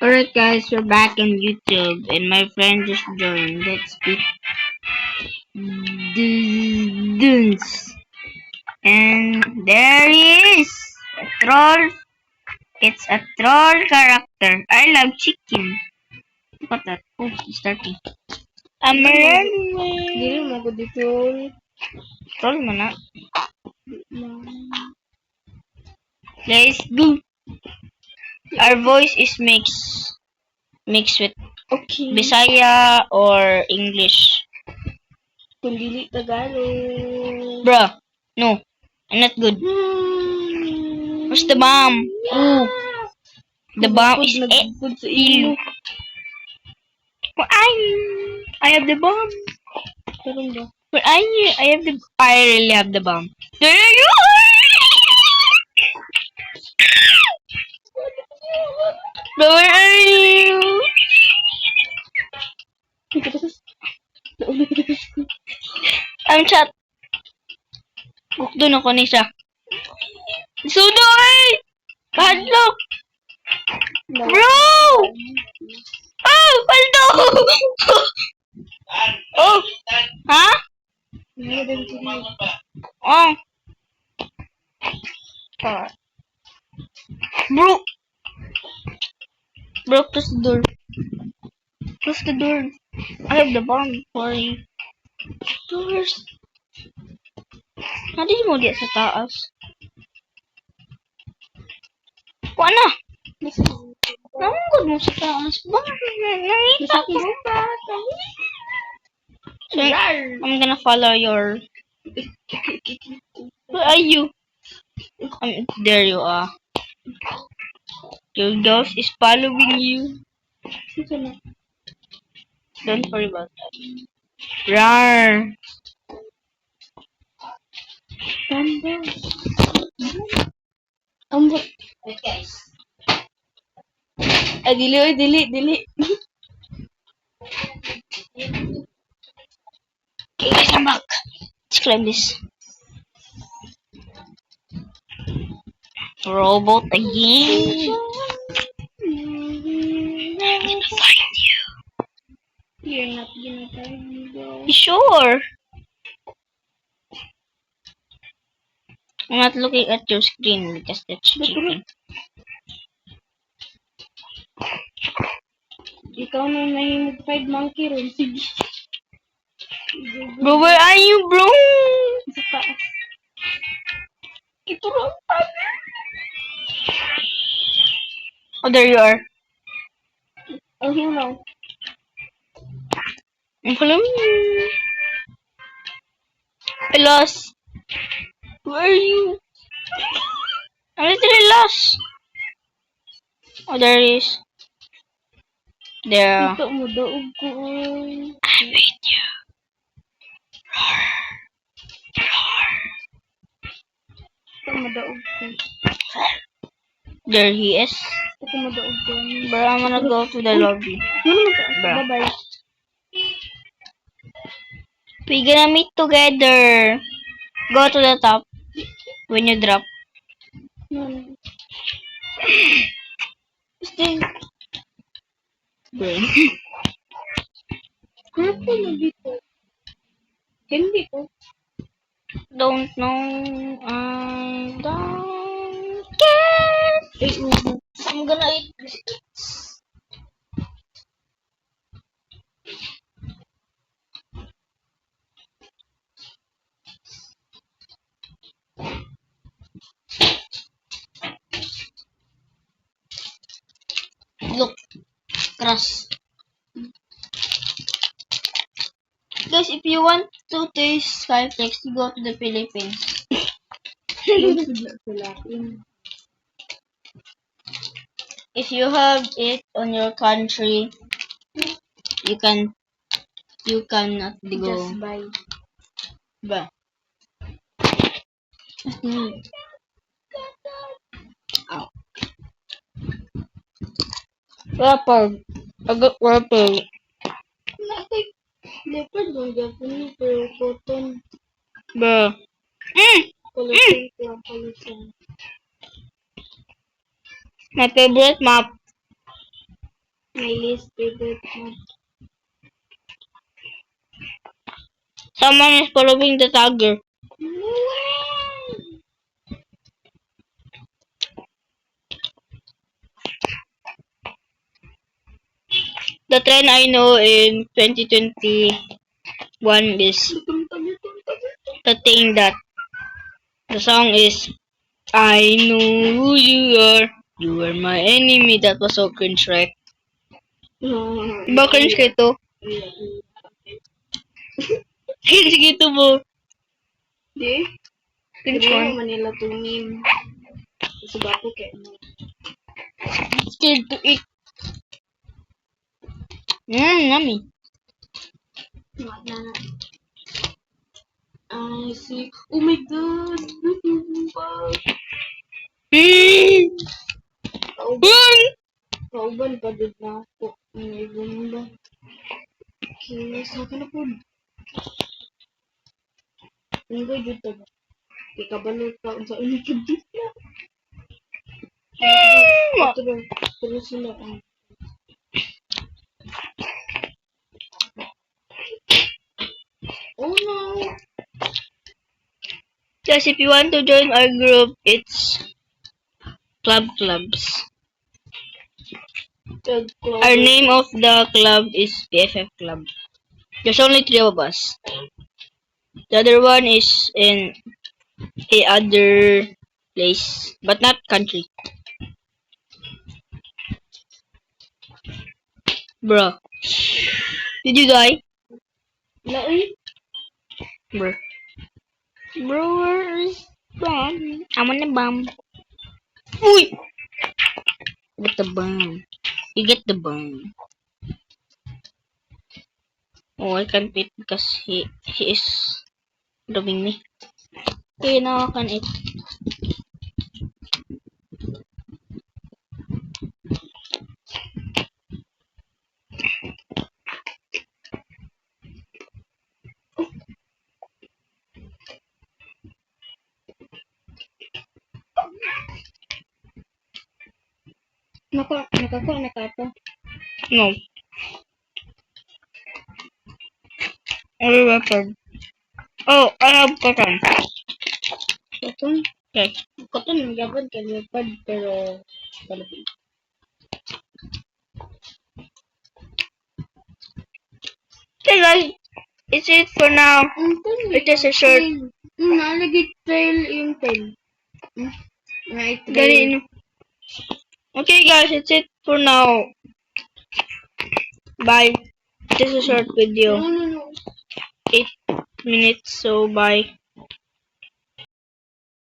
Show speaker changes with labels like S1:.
S1: Alright guys, we're back on YouTube and my friend just joined. Let's pick Dunes. And there he is! A troll. It's a troll character. I love chicken. Look at that. Oh, he's starting. I'm
S2: Dili
S1: running.
S2: mo ko dito.
S1: Troll mo na. Let's go. Our voice is mixed. Mixed with
S2: Okay.
S1: Bisaya or English.
S2: Kung dili Tagalog.
S1: Bruh. No. I'm not good. Where's the bomb? Ooh. The bomb is it.
S2: Nagpud sa iyo.
S1: Where are you? I have the bomb.
S2: Karon ba?
S1: Where are you? I really have the bomb. There you are! Bro, where are you? I'm chat. Doon ako ni siya. Sudoy! Padlock! Bro! Oh, paldo! Oh! Ha? Oh. Bro! Bro, close the door. Close the door. I have the bomb for you. Doors. How did mo get sa taas? Kuha na! Namungod mo sa taas. Bakit nakita ko? So, I'm gonna follow your... Where are you? There you are. Your ghost is following you. Don't worry about that. Rawr!
S2: Ambot. Ay, dili.
S1: Okay guys, I'm back. Let's climb this. Robot again. I'm gonna find you.
S2: You're not gonna find me, bro.
S1: Sure. I'm not looking at your screen because that's cheating.
S2: Ikaw na nahimog 5 monkey ron. Sige.
S1: Bro, where are you, bro?
S2: Sa taas.
S1: Ito lang. Oh, there you are.
S2: Oh, here now.
S1: Follow me. I lost. Where are you? I'm literally lost. Oh, there he is. There.
S2: Ito mo daog ko.
S1: I'm with you. Roar.
S2: Ito mo daog ko.
S1: There he is.
S2: Ito mo daog ko.
S1: Bro, I'm gonna go to the lobby.
S2: Bye bye.
S1: We gonna meet together. Go to the top when you drop.
S2: Stay.
S1: Bro.
S2: Purple na dito. Hindi ko.
S1: Don't know. I don't care. I'm gonna eat biscuits. Look, crush. Guys, if you want to taste Skyflex, you go to the Philippines. If you have it on your country, you cannot go.
S2: Just buy.
S1: Ba? Ow. Leopard. I got leopard.
S2: Leopard mo Japanese pero cotton.
S1: Bruh.
S2: Pollution.
S1: My favorite map.
S2: My least favorite mod.
S1: Someone is following the tagger.
S2: No way!
S1: The trend I know in 2021 is the thing that the song is I know who you are. You are my enemy. That was so cringe, right? Diba cringe kayo to? Cringe gitu mo.
S2: Di?
S1: Cringe
S2: Hindi
S1: one.
S2: mo Manila to meme. Sa bato kay ano.
S1: Scared to eat. Yummy.
S2: Na. I see. Oh my god! Wow.
S1: Mmm.
S2: Kauban. Kauban pa din na ako. Ay, ganun ba? Okay, sa akin na po. Ang ba dito ba? Ikabalo ka sa inikid dito. Pero sila ang. Oh no!
S1: Guys, if you want to join our group, it's clubs.
S2: Third
S1: Our name of the club is PFF Club. There's only 3 of us. The other one is in a other place, but not country. Bro, did you die?
S2: Lai?
S1: Bro. Bro, where is bomb? I'm on the bomb. Uy! Get the bomb. You get the bomb. Oh, I can't eat because he is robbing me. Okay, now I can eat.
S2: Nakaka.
S1: No. Only weapon. Oh, I have cotton.
S2: Cotton?
S1: Okay.
S2: Cotton ang gabad kay leopard pero palapit.
S1: Okay guys, it's it for now. It is a short.
S2: Nalagit tail yung tail. Right,
S1: Galing. Okay guys, it's it for now. Bye. This is a short video.
S2: No.
S1: 8 minutes, so bye.